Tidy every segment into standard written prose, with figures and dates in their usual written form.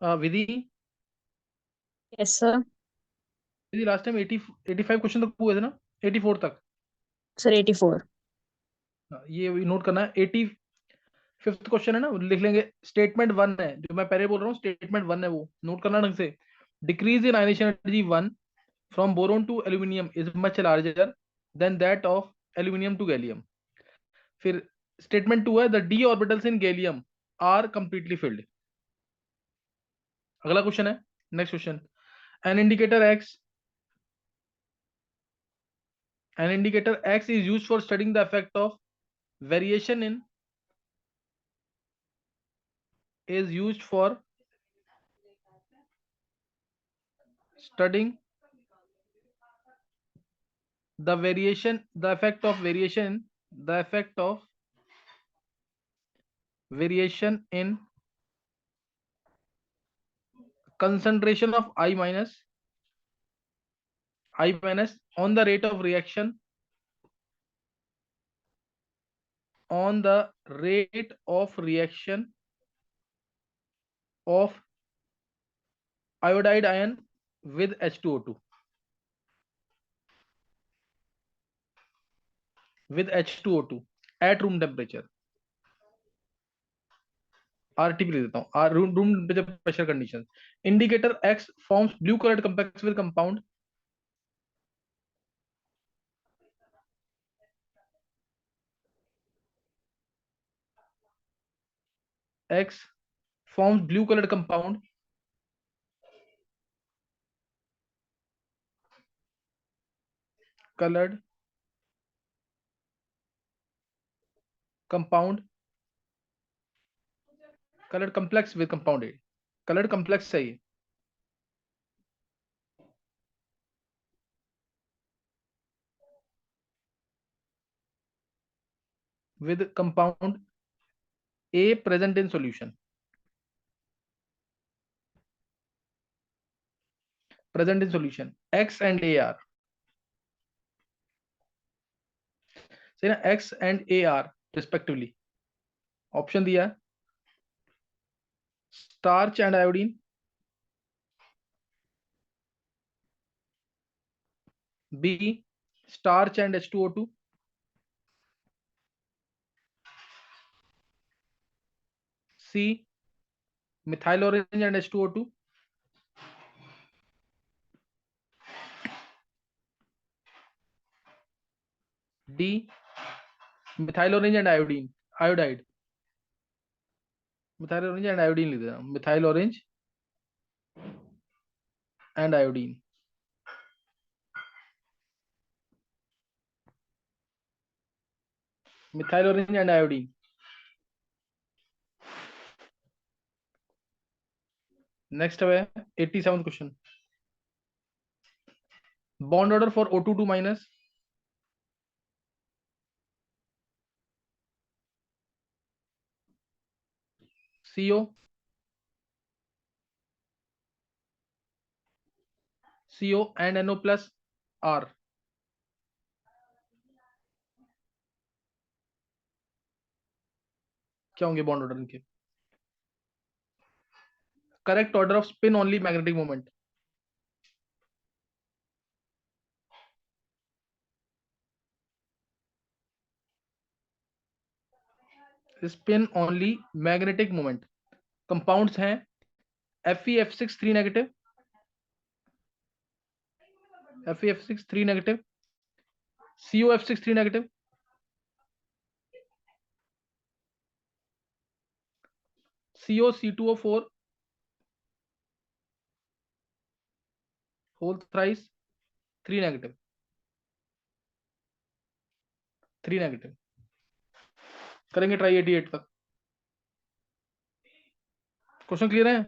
विधि। Yes sir. Vidhi last time 85 question तक हुए थे ना, 84 तक। सर 84। ये नोट करना है। 85th क्वेश्चन है ना, लिख लेंगे। स्टेटमेंट वन है जो मैं पहले बोल रहा हूँ, स्टेटमेंट वन है, वो नोट करना ढंग से। Decrease in ionization energy one from boron to aluminium is much larger than that of aluminium to gallium. फिर स्टेटमेंट टू है, the D orbitals in gallium are completely filled. अगला question है, next question. An indicator X An indicator X is used for studying the effect of variation in is used for studying the variation the effect of variation the effect of variation in concentration of I minus on the rate of reaction on the rate of reaction of iodide ion with H2O2 with H2O2 at room temperature। RTP लिख देता हूँ, room room temperature pressure condition. Indicator x forms blue coloured complex with compound X forms blue colored compound colored compound colored complex with compound A, colored complex है ये, with compound A present in solution, present in solution। X and A are, सही ना, X and A are respectively। Option दिया है, starch and iodine, B starch and H2O2, C methyl orange and H2O2, D methyl orange and iodine iodide. Methyl orange and iodine लिख देना, methyl orange and iodine. Methyl orange and iodine. Next है 87 क्वेश्चन। Bond order for O22 minus, CO CO and NO plus R, क्या होंगे bond order इनके? Correct order of spin only magnetic moment, spin only magnetic moment. Compounds हैं FeF6 3 negative, FeF6 3 negative, COF6 3 negative, COC2O4 whole thrice 3 negative, 3 negative. करेंगे try 88 तक। Question clear है?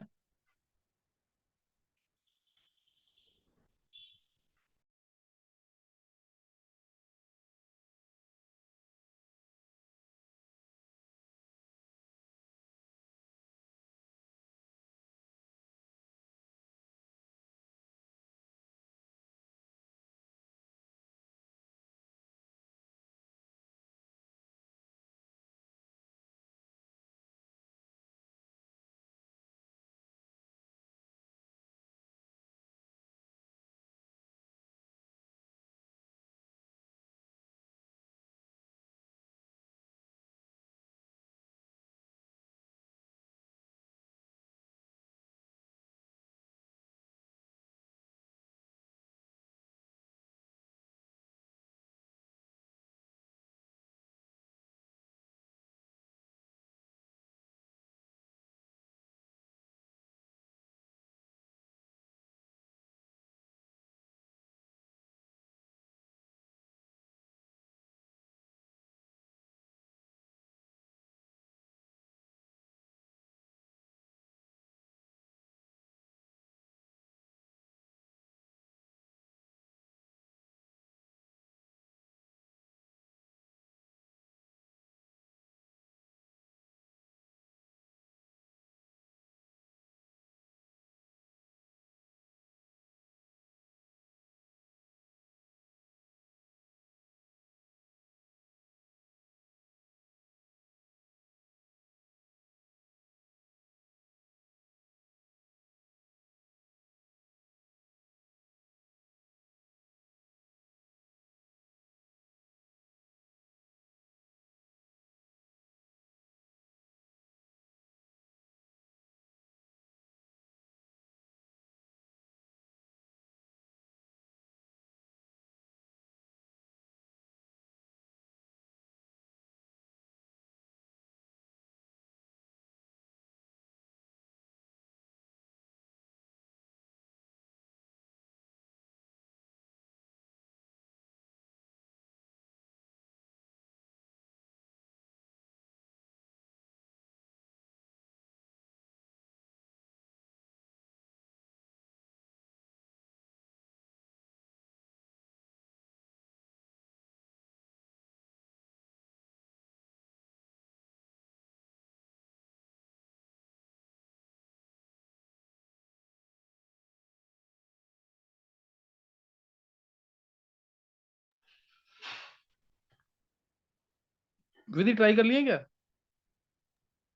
विधि try कर लिए क्या?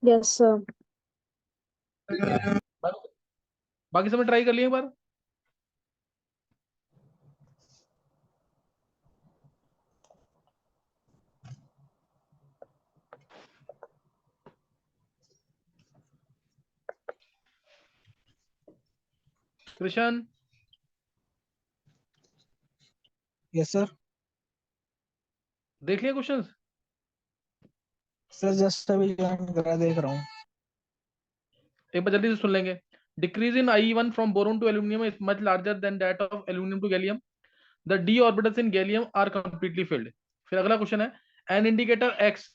Yes, sir. बाकी बाकी सब ट्राई कर लिए एक बार? Krishna, yes sir. देख लिए क्वेश्चंस? सर जस्ट अभी ज्वाइन करा, देख रहा हूँ। एक बार जल्दी से सुन लेंगे। Decrease in I1 from boron to aluminium is much larger than that of aluminium to gallium. The d orbitals in gallium are completely filled. फिर अगला क्वेश्चन है, an indicator x,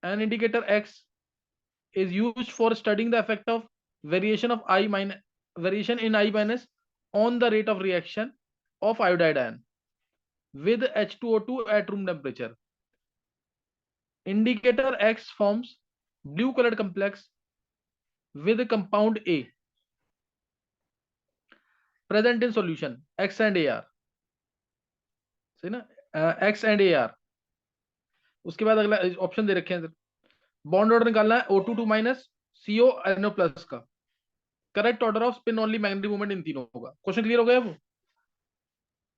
an indicator x is used for studying the effect of variation of I minus variation in I minus on the rate of reaction of iodide ion with H2O2 at room temperature. Indicator X forms blue colored complex with compound A present in solution X and AR. सही ना? X and AR. उसके बाद अगला option दे रखे हैं, bond order निकालना है O22 minus CO NO plus का। Correct order of spin only magnetic moment इन तीनों होगा। क्वेश्चन क्लियर हो गया वो?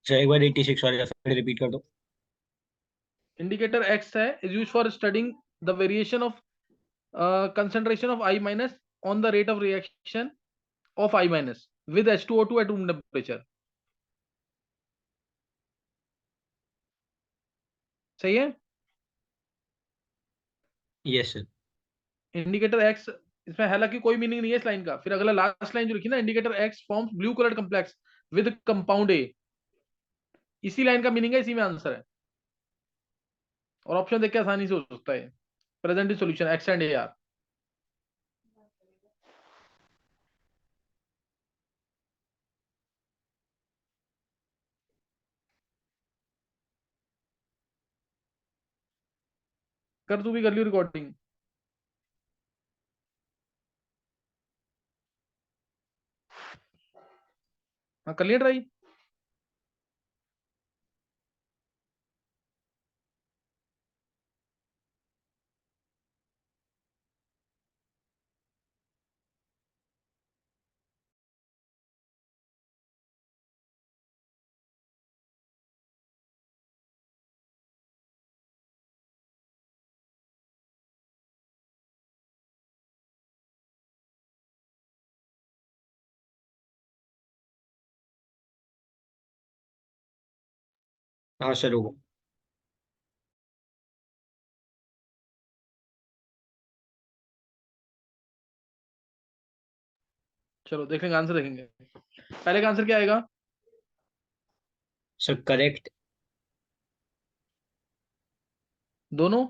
सर एक बार 86 वाला फिर रिपीट कर दो। इंडिकेटर X है, is use for studying the variation of concentration of I minus on the rate of reaction of I minus with H2O2 at room temperature. सही है? Yes sir. इंडिकेटर एक्स, इसमें हालांकि कोई meaning नहीं है इस line का। फिर अगला लास्ट लाइन जो लिखी ना, indicator x forms blue colour complex with compound A, इसी लाइन का मीनिंग है, इसी में आंसर है। और ऑप्शन देख के आसानी से हो सकता है। Present in solution x and A R. कर तू भी कर ली रिकॉर्डिंग। हाँ कर लिया ट्राई। हाँ सर होगा। चलो देख लेंगे, आंसर देखेंगे। पहले का आंसर क्या आएगा? Sir correct. दोनों?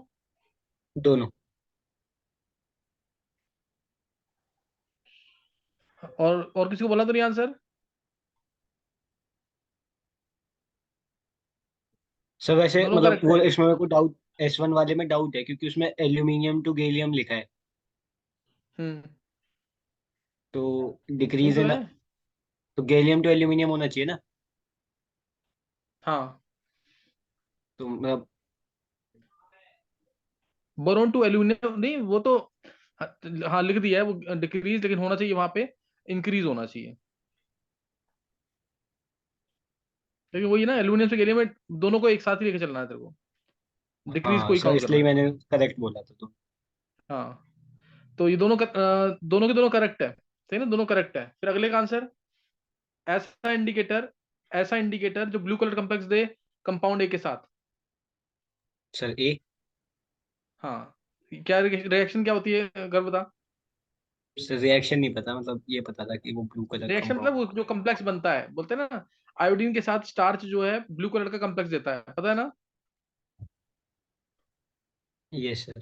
दोनों। और किसी को बोला तो नहीं आंसर? सर वैसे दोनों मतलब करेक्ट वो है। इसमें मेरे को डाउट, S1 वाले में डाउट है क्योंकि उसमें एल्यूमिनियम टू गैलियम लिखा है, हम्म, तो नहीं डिक्रीज तो इन, है। तो गैलियम टू एल्यूमिनियम होना चाहिए ना। हाँ, तो मतलब बोरोन टू एल्यूमिनियम नहीं, वो तो हाँ, हाँ लिख दिया है वो डिक्रीज, लेकिन होना चाहिए वहां पे इंक्रीज होना चाहिए। लेकिन वही ना, एल्यूमिनियम से गैलियम में दोनों को एक साथ ही लेके चलना है तेरे को, डिक्रीज को हाँ ही सर काउंट करना इसलिए है। मैंने करेक्ट बोला था तो। हाँ, तो ये दोनों के दोनों करेक्ट है। सही ना, दोनों करेक्ट है। फिर अगले का आंसर, ऐसा इंडिकेटर ऐसा इंडिकेटर जो blue colour complex they compound A के साथ। सर ए। हाँ, क्या रिएक्शन क्या होती है अगर बता? सर रिएक्शन नहीं पता, मतलब ये पता था कि वो ब्लू कलर रिएक्शन मतलब कंपाउंड। वो जो कम्प्लेक्स बनता है, बोलते हैं ना, आयोडीन के साथ स्टार्च जो है ब्लू कलर का कम्प्लेक्स देता है, पता है ना? Yes sir.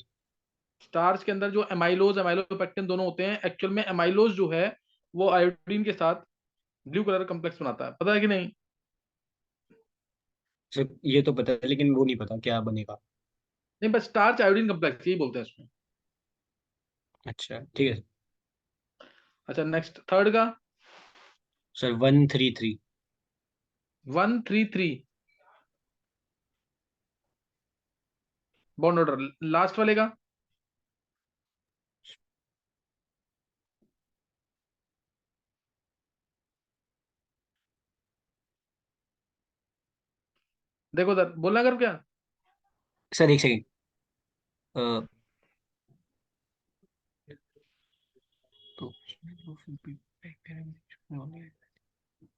स्टार्च के अंदर जो एमाइलोज एमाइलोपेक्टिन दोनों होते हैं, एक्चुअल में एमाइलोज जो है वो आयोडीन के साथ ब्लू कलर कम्प्लेक्स बनाता है, पता है कि नहीं? सर ये तो पता है लेकिन वो नहीं पता क्या बनेगा। नहीं, बस स्टार्च आयोडीन कम्प्लेक्स यही बोलते हैं इसमें। अच्छा ठीक है। अच्छा, नेक्स्ट थर्ड का। सर 133। 133। बॉन्ड ऑर्डर लास्ट वाले का देखो उधर बोलना कर क्या। सर एक सेकेंड।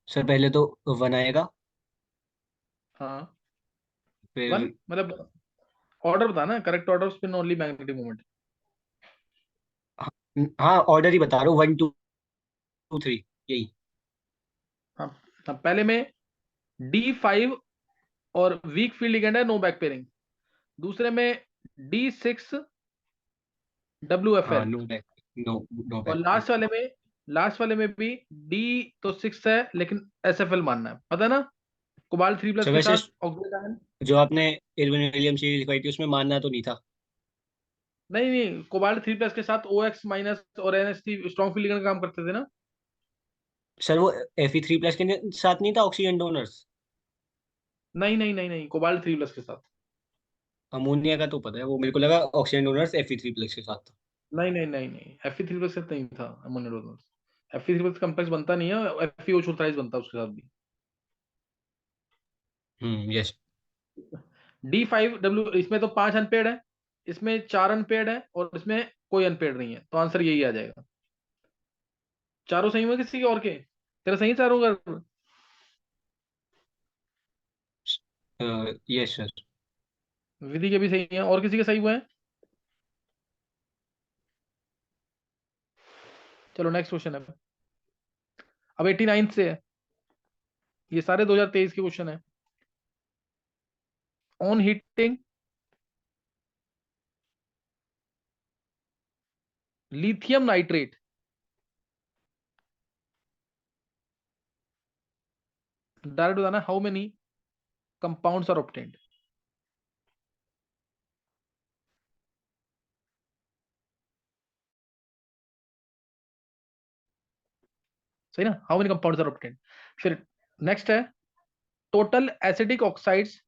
सर पहले तो वन आएगा, हाँ वन फिर मतलब ऑर्डर बताना, correct order spin only magnetic moment. हाँ ऑर्डर ही बता रहा हूँ, 1 2 3 यही। हाँ हाँ, पहले में D5 और वीक फील्ड लिगेंड है, नो बैक पेयरिंग। दूसरे में D6 हाँ WFL। No back, no no और बैक। लास्ट वाले में भी D तो 6 है लेकिन SFL मानना है, पता है ना, कोबाल्ट 3+ सर के वैसे साथ ऑक्सीजन आयन। जो आपने इरविन विलियम सीरीज लिखवाई थी उसमें मानना तो नहीं था। नहीं नहीं, कोबाल्ट 3+ के साथ OX- और NH3 स्ट्रॉन्ग फील्ड लिगेंड का काम करते थे ना। सर वो Fe3+ के साथ नहीं था ऑक्सीजन डोनर्स। नहीं नहीं नहीं नहीं, कोबाल्ट 3+ के साथ। अमोनिया का तो पता है, वो मेरे को लगा ऑक्सीजन डोनर्स Fe3+ के साथ था। नहीं नहीं नहीं नहीं, Fe3+ के साथ नहीं था अमोनिया डोनर्स। Fe3+ कम्प्लेक्स बनता नहीं है, FeO थ्राइस बनता है उसके साथ भी। यस। D5W इसमें तो 5 अनपेड है, इसमें 4 अनपेड है और इसमें कोई अनपेड नहीं है, तो आंसर यही आ जाएगा। चारों सही हुए किसी के और के? तेरा सही है चारों का? Yes sir. विधि के भी सही है, और किसी के सही हुए हैं? चलो नेक्स्ट क्वेश्चन है। अब 89 से है, ये सारे 2023 के क्वेश्चन है। On heating lithium nitrate, direct बताना how many compounds are obtained. सही ना, how many compounds are obtained. फिर नेक्स्ट है total acidic oxides,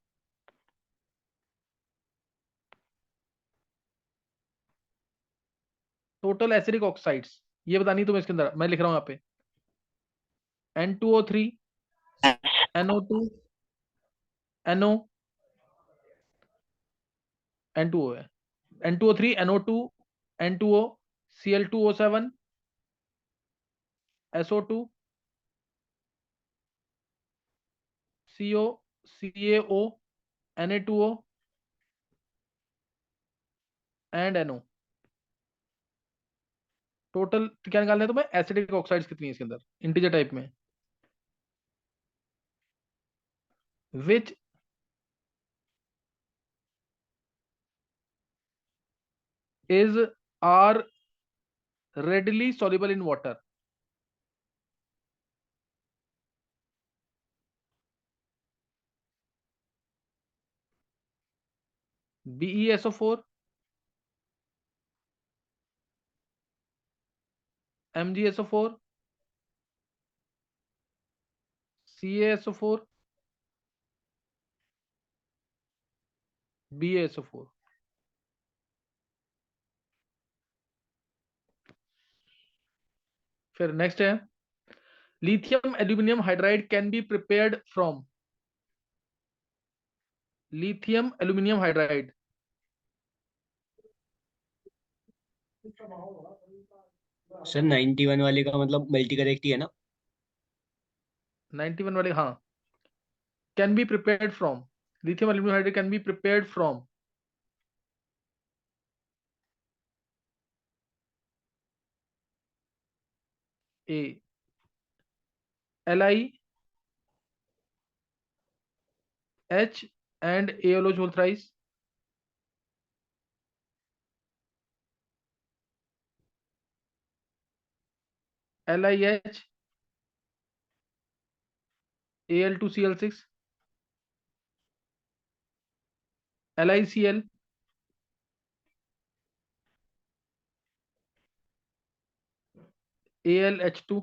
total acidic oxides ये बतानी है तुम्हें, इसके अंदर मैं लिख रहा हूं यहाँ पे N2O3 NO2 NO N2O है, N2O3 NO2 N2O Cl2O7 SO2 CO CaO Na2O and NO। Total क्या निकालना है तुम्हें, एसिडिक ऑक्साइड्स कितनी है इसके अंदर इंटीजर टाइप में। Which is are readily soluble in water? BeSO4 MgSO4 CaSO4 BaSO4। फिर नेक्स्ट है lithium aluminium hydride can be prepared from, lithium aluminium hydride. Sir 91 वाले का मतलब मल्टी करेक्ट ही है ना। 91 वाले हाँ, can be prepared from, lithium aluminium hydride can be prepared from A LiH and ALOH whole thrice, LiH Al2Cl6 LiCl AlH2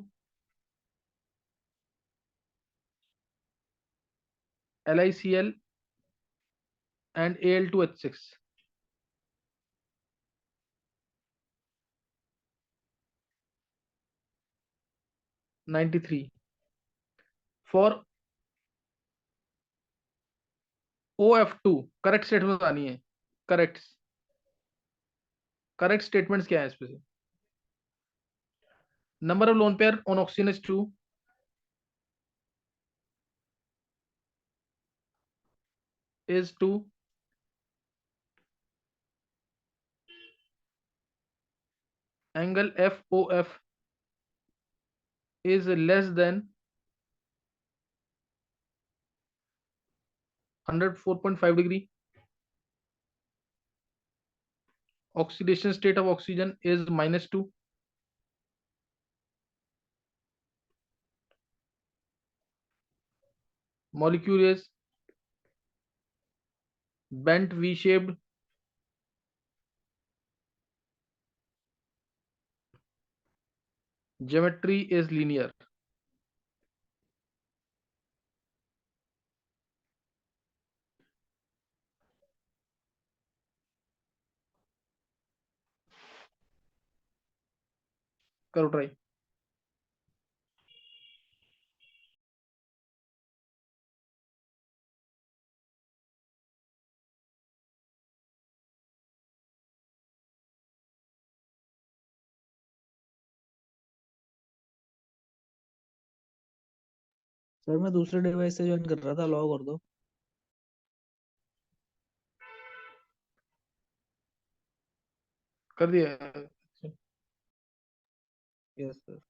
LiCl and Al2H6। 93 for OF2 correct statement आनी है। Correct statements क्या है इसमें से? Number of lone pair on oxygen is 2, is 2, angle FOF is less than 104.5 degree, oxidation state of oxygen is -2, molecule is bent V-shaped, geometry is linear। करो try. Sir मैं दूसरे device से join कर रहा था, लॉग कर दो। कर दिया। Yes sir.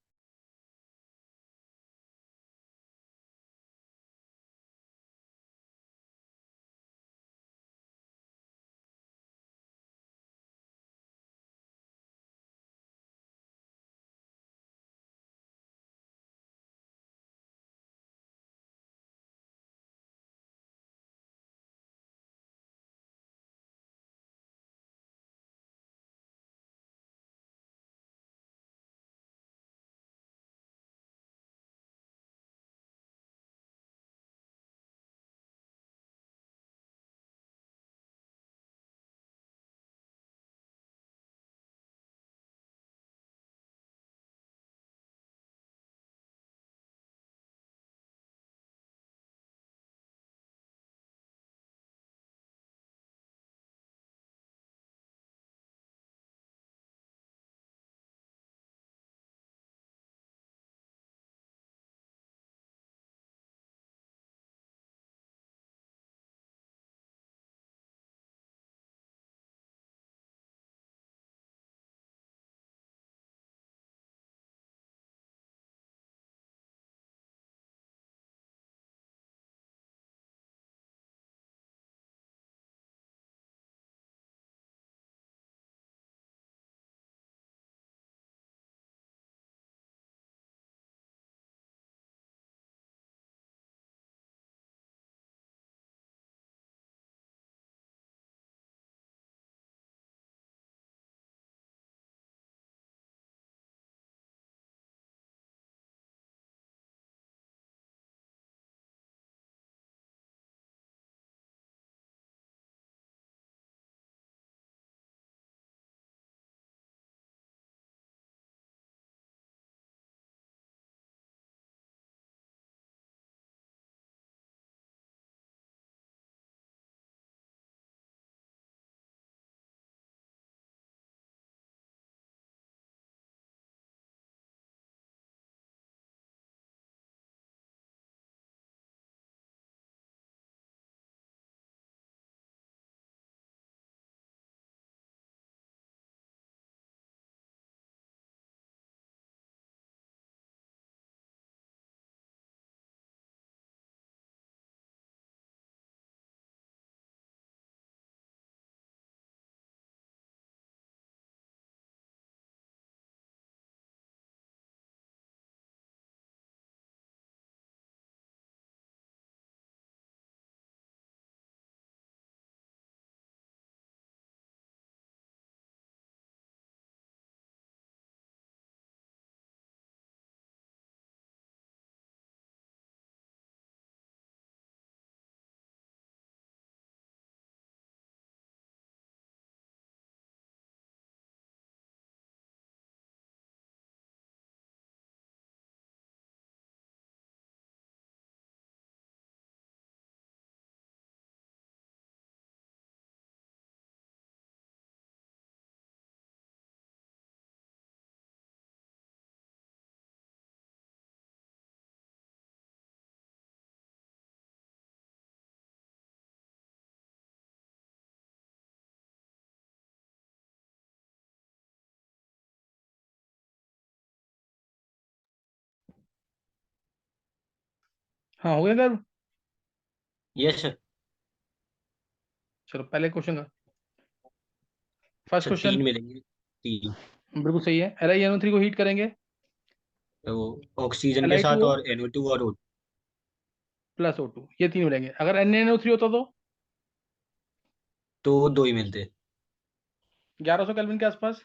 हाँ हो गया गर्व। Yes sir. चलो पहले क्वेश्चन का फर्स्ट सर क्वेश्चन 3 मिलेंगे, 3। बिल्कुल सही है। LiNO3 को हीट करेंगे, तो ऑक्सीजन के साथ Li2O और NO2 और O2। प्लस O2, ये तीन मिलेंगे। अगर NaNO3 होता तो 2 ही मिलते। 1100 केल्विन के आसपास,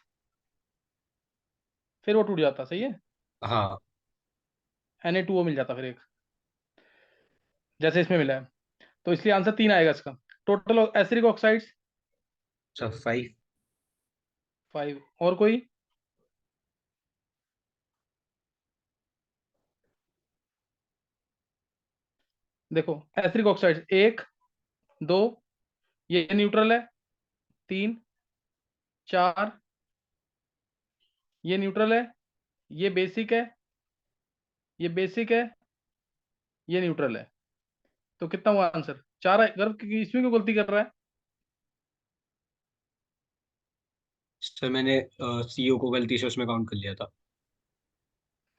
फिर वो टूट जाता, सही है। हाँ Na2O मिल जाता फिर एक, जैसे इसमें मिला है। तो इसलिए आंसर 3 आएगा इसका। Total acidic oxides sir 5। 5। और कोई? देखो एसिडिक ऑक्साइड्स 1 2, ये न्यूट्रल है। 3 4, ये न्यूट्रल है। ये बेसिक है, ये बेसिक है, ये न्यूट्रल है। तो कितना हुआ आंसर? 4 है। गर्व इसमें क्यों गलती कर रहा है? सर मैंने CO को गलती से उसमें काउंट कर लिया था।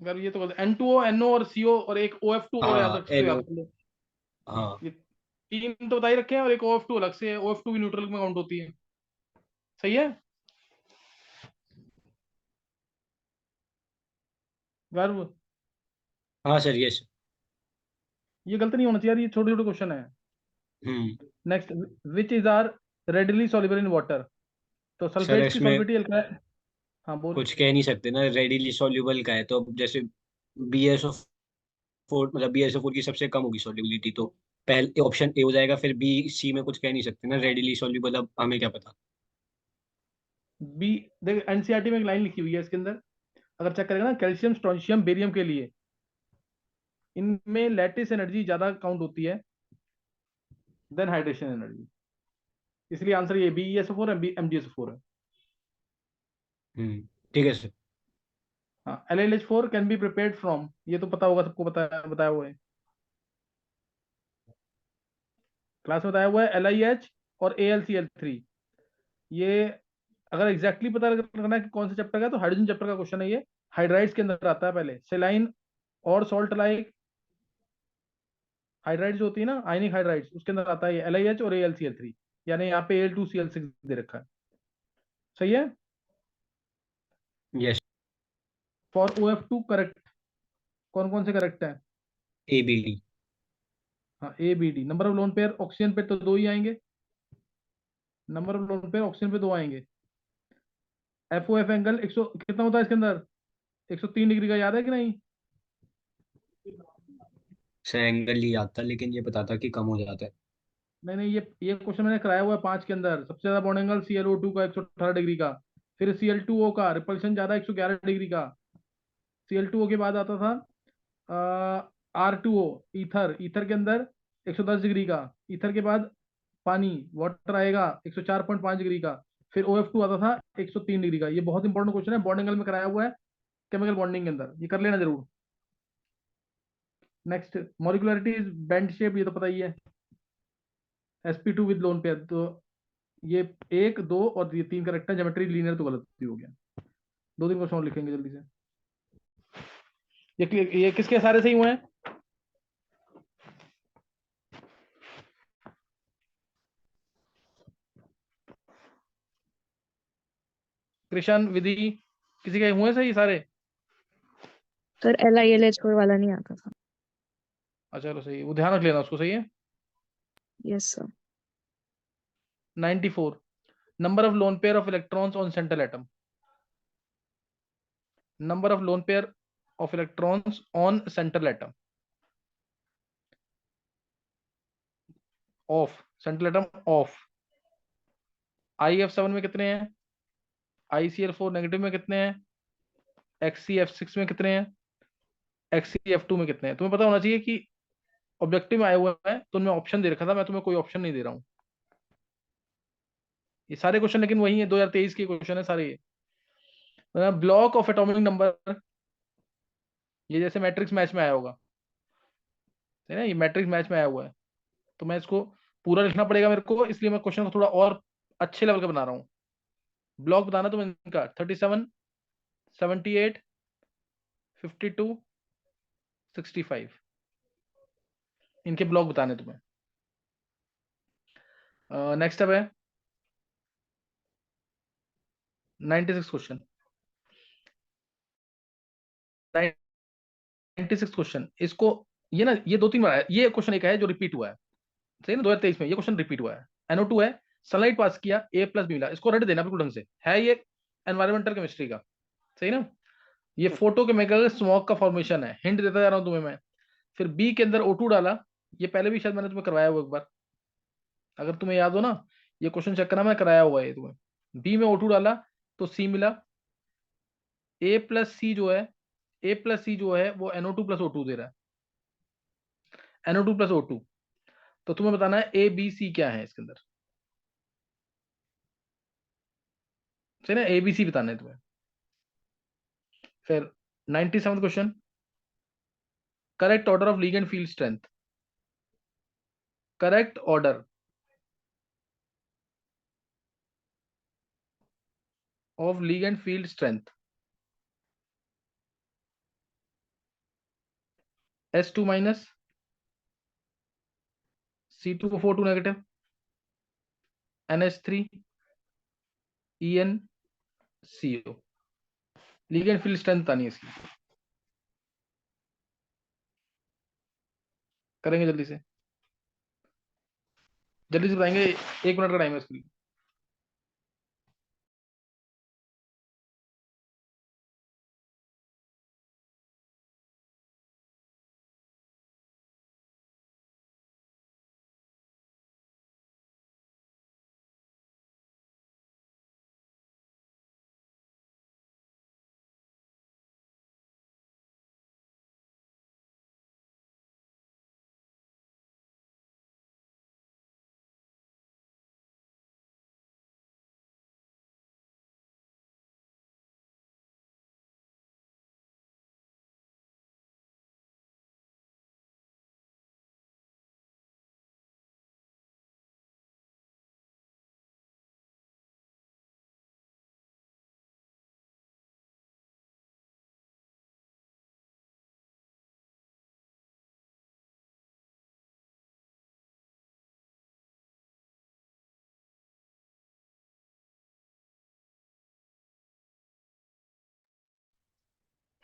गर्व ये तो गलती। N2O NO और CO और एक OF2 और याद हाँ रख NO। याद कर लो। हाँ ये तीन तो बता ही रखे हैं, और एक OF2 अलग से है। OF2 भी न्यूट्रल में काउंट होती है, सही है गर्व। हाँ सर यस। ये गलत नहीं होना चाहिए यार, ये छोटे छोटे क्वेश्चन है। Hmm. Next, which is are readily soluble in water? तो सर सल्फेट्स की इसमें सॉल्युबिलिटी अल्कली। हाँ बोल। कुछ कह नहीं सकते ना, रेडिली सॉल्युबल का है तो अब जैसे BSO4, मतलब BSO4 की सबसे कम होगी सॉल्युबिलिटी, तो पहले ऑप्शन ए हो जाएगा, फिर B C में कुछ कह नहीं सकते ना, रेडिली सॉल्युबल, अब हमें क्या पता। बी, देख एनसीईआरटी में एक लाइन लिखी हुई है इसके अंदर, अगर चेक करेगा ना, कैल्शियम स्ट्रोंशियम बेरियम के लिए इनमें लैटिस एनर्जी ज्यादा काउंट होती है देन हाइड्रेशन एनर्जी। इसलिए आंसर ये BeSO4 है, MgSO4 है। ठीक है सर। हाँ, LiH4 can be prepared from, ये तो पता होगा सबको, बताया हुआ है, क्लास में बताया हुआ है। LiH और AlCl3, ये अगर एग्जैक्टली पता करना है कि कौन सा चैप्टर का है, तो हाइड्रोजन चैप्टर का क्वेश्चन है ये। हाइड्राइड्स के अंदर आता है पहले, सेलाइन और सॉल्ट लाइक हाइड्राइड्स जो होती है ना, आयनिक हाइड्राइड्स, उसके अंदर आता है ये LiH और AlCl3। यानी यहाँ पे Al2Cl6 दे रखा है, सही है। यस। फॉर OF2 करेक्ट, कौन कौन से करेक्ट है? ABD। हाँ ABD। Number of lone pair oxygen पे तो 2 ही आएंगे, number of lone pair oxygen पे 2 आएंगे। FOF एंगल 100 कितना होता है इसके अंदर? 103 डिग्री का, याद है कि नहीं? सर एंगल ही याद था, लेकिन ये पता था कि कम हो जाता है। नहीं नहीं, ये क्वेश्चन मैंने कराया हुआ है 5 के अंदर। सबसे ज्यादा बॉन्ड एंगल ClO2 का 118 डिग्री का, फिर Cl2O का रिपल्शन ज्यादा 111 डिग्री का, Cl2O के बाद आता था R2O ईथर, ईथर के अंदर 110 डिग्री का, ईथर के बाद पानी वाटर आएगा 104.5 डिग्री का, फिर OF2 आता था 103 डिग्री का। ये बहुत इंपॉर्टेंट क्वेश्चन है, बॉन्ड एंगल में कराया हुआ है केमिकल बॉन्डिंग के अंदर, ये कर लेना जरूर। नेक्स्ट, मॉलिक्युलरिटी इज बेंड शेप, ये तो पता ही है। sp2 विद लोन पेयर, तो ये 1 2 और ये 3 करेक्ट है। ज्योमेट्री लीनियर तो गलत ही हो गया। 2 3 क्वेश्चन और लिखेंगे जल्दी से। ये किसके सारे सही हुए हैं? कृष्ण, विधि, किसी के हुए सही सारे? सर LiLH4 वाला नहीं आता था। अच्छा चलो सही, वो ध्यान रख लेना उसको, सही है। Yes sir. 94, number of lone pair of electrons on central atom. Number of lone pair of electrons on central atom of, central atom of. IF7 में कितने हैं? ICl4 नेगेटिव में कितने हैं? XCF6 में कितने हैं? XCF2 में कितने हैं? तुम्हें पता होना चाहिए कि ऑब्जेक्टिव में आए हुए हैं, तो उनमें ऑप्शन दे रखा था, मैं तुम्हें कोई ऑप्शन नहीं दे रहा हूँ। ये सारे क्वेश्चन लेकिन वही है, 2023 के क्वेश्चन है सारे ये। ब्लॉक ऑफ एटॉमिक नंबर, ये जैसे मैट्रिक्स मैच में आया होगा, है ना, ये मैट्रिक्स मैच में आया हुआ है, तो मैं इसको पूरा लिखना पड़ेगा मेरे को, इसलिए मैं क्वेश्चन को थोड़ा और अच्छे लेवल का बना रहा हूँ। ब्लॉक बताना तुम्हें इनका 37 78 52 65। इनके ब्लॉक बताने तुम्हें। नेक्स्ट अब है 96 क्वेश्चन। 96 क्वेश्चन, इसको ये ना, ये 2-3 बार आया। ये क्वेश्चन एक है जो रिपीट हुआ है, सही ना, 2023 में ये क्वेश्चन रिपीट हुआ है। NO2 है, सनलाइट पास किया, A+ मिला, इसको रट देना बिल्कुल ढंग से, है ये एनवायरमेंटल केमिस्ट्री का, सही ना। ये फोटोकेमिकल स्मोक का फॉर्मेशन है, हिंट देता जा रहा हूं तुम्हें मैं। फिर बी के अंदर O2 डाला, ये पहले भी शायद मैंने तुम्हें करवाया हुआ एक बार, अगर तुम्हें याद हो ना, ये क्वेश्चन चेक करना, मैं कराया हुआ है तुम्हें। बी में O2 डाला तो C मिला। A+C जो है, A+C जो है वो NO2+O2 दे रहा है, NO2+O2। तो तुम्हें बताना है ABC क्या है इसके अंदर, सही ना, ABC बताना है तुम्हें। फिर 97 question, correct order of ligand field strength, correct order of ligand field strength, S2-, C2O4 negative, NH3, EnCO। Ligand field strength बतानी है इसकी, करेंगे जल्दी से, जल्दी से बताएंगे, 1 मिनट का टाइम है इसके लिए।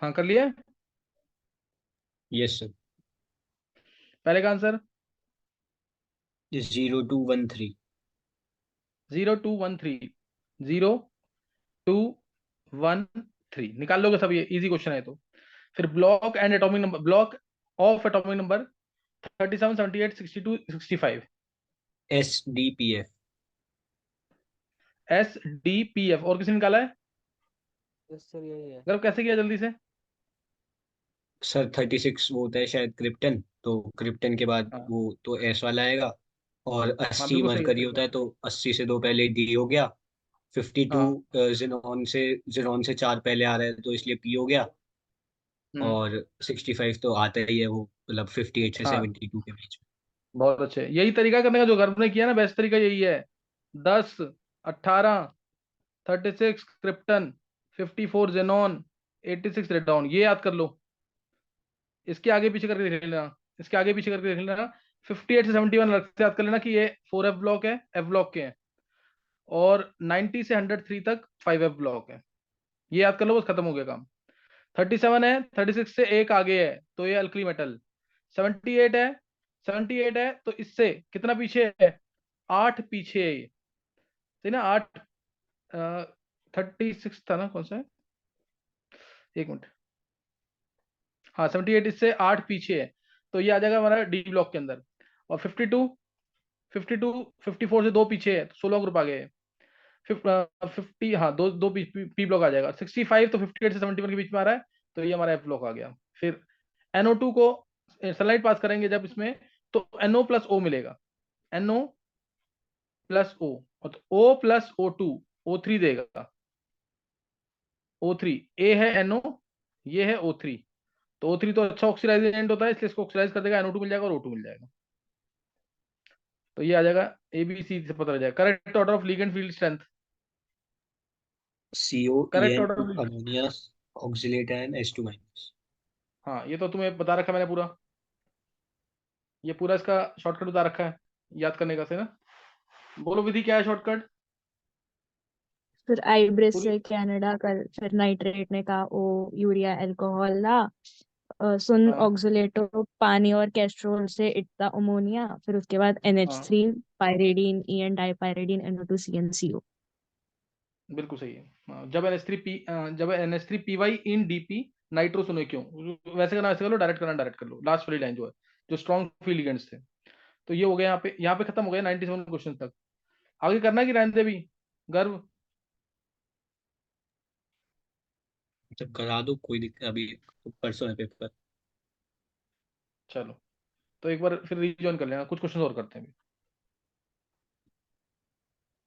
हाँ कर लिया। Yes sir. पहले का आंसर 0213। 0213, 0213 निकाल लोगे सब, ये इजी क्वेश्चन है तो। फिर block and atomic number, block of atomic number 37, 78, 62, 65। SDPF। SDPF, और किसी ने निकाला है? यस सर यही है। गर्व कैसे किया जल्दी से? सर 36 वो होता है शायद क्रिप्टन, तो क्रिप्टन के बाद हाँ वो तो एस वाला आएगा। और हाँ 80 बिल्कुल सही है, मरकरी सही होता है। है, तो 80 से 2 पहले डी हो गया। 52 हाँ। जिनॉन से 4 पहले आ रहा है, तो इसलिए पी हो गया। हम्म। और 65 तो आता ही है, वो मतलब 58 से हाँ 72 के बीच में। बहुत अच्छे, यही तरीका करने का जो गर्व ने किया ना, बेस्ट तरीका यही है। 10, 18, 36 क्रिप्टन, 54 जेनॉन, 86 रेडॉन, ये याद कर लो। इसके आगे पीछे करके देख लेना, इसके आगे पीछे करके देख लेना। 58 से 71 अलग से याद कर लेना कि ये 4F ब्लॉक है, F ब्लॉक के हैं। और 90 से 103 तक 5F ब्लॉक है, ये याद कर लो, बस खत्म हो गया काम। 37 है, 36 से एक आगे है तो ये अल्कली मेटल। 78 है, 78 है तो इससे कितना पीछे है? 8 पीछे है ये, सही ना, 8। 36 था ना, कौन सा है, एक मिनट। हाँ 78 इससे 8 पीछे है, तो ये आ जाएगा हमारा डी ब्लॉक के अंदर। और 52, 52, 54 से दो पीछे है तो 16 ग्रुप आ गए हैं। 50, हाँ दो दो पी ब्लॉक आ जाएगा। 65 तो 58 से 71 के बीच में आ रहा है, तो ये हमारा एफ ब्लॉक आ गया। फिर NO2 को सनलाइट पास करेंगे जब इसमें, तो NO+O मिलेगा, NO+O, और तो O+O2, O3 देगा। O3, A है NO, ये है O3, तो O3 तो अच्छा ऑक्सीडाइज एजेंट होता है, इसलिए इसको ऑक्सीडाइज कर देगा, NO2 मिल जाएगा और O2 मिल जाएगा। तो ये आ जाएगा, ABC से पता लग जाएगा correct order of ligand field strength. Correct COEN order, ammonia oxalate and H2-। हाँ ये तो तुम्हें बता रखा मैंने पूरा। ये पूरा इसका शॉर्टकट बता रखा है याद करने का, से ना। बोलो विधि क्या है शॉर्टकट फिर आईब्रेस पूरी। से कनाडा कर, फिर नाइट्रेट ने कहा ओ यूरिया अल्कोहल ला, सुन हाँ ऑक्सलेटो पानी और कैस्ट्रोल से इटता अमोनिया, फिर उसके बाद हाँ NH3 pyridine EN डाइपायरिडीन NO2 CnCO। बिल्कुल सही है। हाँ, जब NH3PY इन DP नाइट्रो सुनो क्यों, वैसे करना वैसे कर लो, डायरेक्ट करना डायरेक्ट कर लो, लास्ट वाली लाइन जो है, जो स्ट्रॉन्ग फील्ड लिगेंड्स थे। तो ये हो गया, यहाँ पे खत्म हो गया 97 क्वेश्चन तक। आगे करना है कि रहने दे भी गर्व। जब करा दो कोई दिक्कत, अभी तो परसों है पेपर। चलो तो एक बार फिर रिजॉइन कर लेना, कुछ क्वेश्चन और करते हैं अभी।